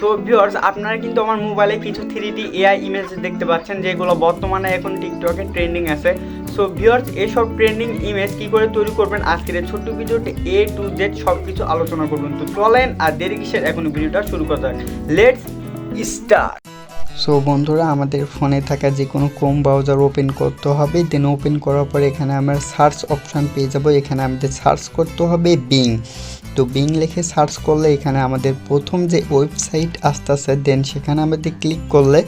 So viewers, আপনারা কিন্তু আমার মোবাইলে কিছু 3D AI ইমেজ দেখতে পাচ্ছেন যেগুলো বর্তমানে এখন টিকটকে ট্রেন্ডিং আছে। সো ভিউয়ার্স, এইসব ট্রেন্ডিং ইমেজ কি করে তৈরি করবেন আজকের এই ছোট্ট ভিডিওতে A to Z সব কিছু আলোচনা করবেন। তো চলেন আর দেরি কিসের, এখন ভিডিওটা শুরু করা যাক। Let's start. সো বন্ধুরা, আমাদের ফোনে থাকা যে কোনো ক্রোম ব্রাউজার ওপেন করতে হবে। দেন ওপেন করার পরে এখানে আমরা সার্চ অপশান পেয়ে যাব। এখানে আমাদের সার্চ করতে হবে বিং। তো বিং লিখে সার্চ করলে এখানে আমাদের প্রথম যে ওয়েবসাইট আসতেছে, দেন সেখানে আমাদের ক্লিক করলে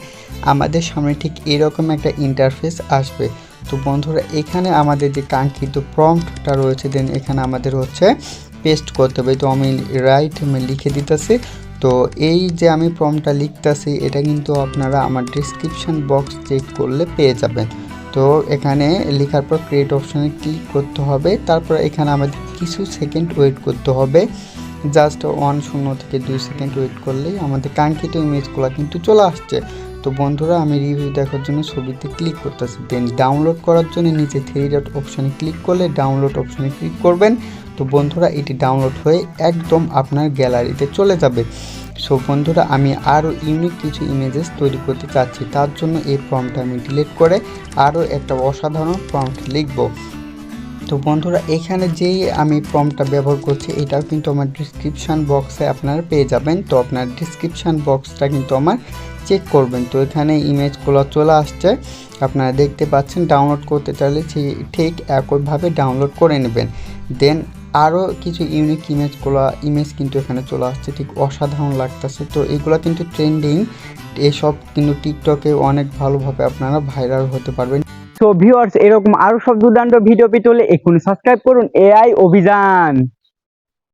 আমাদের সামনে ঠিক এরকম একটা ইন্টারফেস আসবে। তো বন্ধুরা, এখানে আমাদের যে কাঙ্ক্ষিত প্রম্পটটা রয়েছে, দেন এখানে আমাদের হচ্ছে পেস্ট করতে হবে। তো আমি লিখে দিতেছি। তো এই যে আমি প্রম্পটটা লিখতেছি, এটা কিন্তু আপনারা আমার ডেসক্রিপশন বক্স চেক করলে পেয়ে যাবেন। তো এখানে লেখার পর ক্রিয়েট অপশানে ক্লিক করতে হবে। তারপর এখানে আমাদের কিছু সেকেন্ড ওয়েট করতে হবে, জাস্ট 1 থেকে 2 সেকেন্ড ওয়েট করলেই আমাদের কাঙ্ক্ষিত ইমেজগুলো কিন্তু চলে আসছে। তো বন্ধুরা, আমি রিভিউ দেখার জন্য ছবিতে ক্লিক করতেছি। দেন ডাউনলোড করার জন্য নিচে 3 ডট অপশানে ক্লিক করলে ডাউনলোড অপশানে ক্লিক করবেন। তো বন্ধুরা, এটি ডাউনলোড হয়ে একদম আপনার গ্যালারিতে চলে যাবে। সো বন্ধুরা, আমি আরও ইউনিক কিছু ইমেজেস তৈরি করতে চাচ্ছি, তার জন্য এই প্রম্পটটা আমি ডিলিট করে আরও একটা অসাধারণ প্রম্পট লিখব। তো বন্ধুরা, এখানে যেই আমি প্রম্পটটা ব্যবহার করছি, এটাও কিন্তু আমার ডিসক্রিপশান বক্সে আপনারা পেয়ে যাবেন। তো আপনার ডিসক্রিপশান বক্সটা কিন্তু আমার চেক করবেন। তো এখানে ইমেজগুলো চলে আসছে, আপনারা দেখতে পাচ্ছেন। ডাউনলোড করতে চাইলে ঠিক একইভাবে ডাউনলোড করে নেবেন। দেন আরও কিছু ইউনিক ইমেজ কিন্তু এখানে চলে আসছে, ঠিক অসাধারণ লাগতেছে। তো এগুলো কিন্তু ট্রেন্ডিং, এসব কিন্তু টিকটকে অনেক ভালোভাবে আপনারা ভাইরাল হতে পারবেন। সো ভিউয়ার্স, এরকম আরো সব দুর্দান্ত ভিডিও পেতে হলে এক্ষুনি সাবস্ক্রাইব করুন AI অভিযান।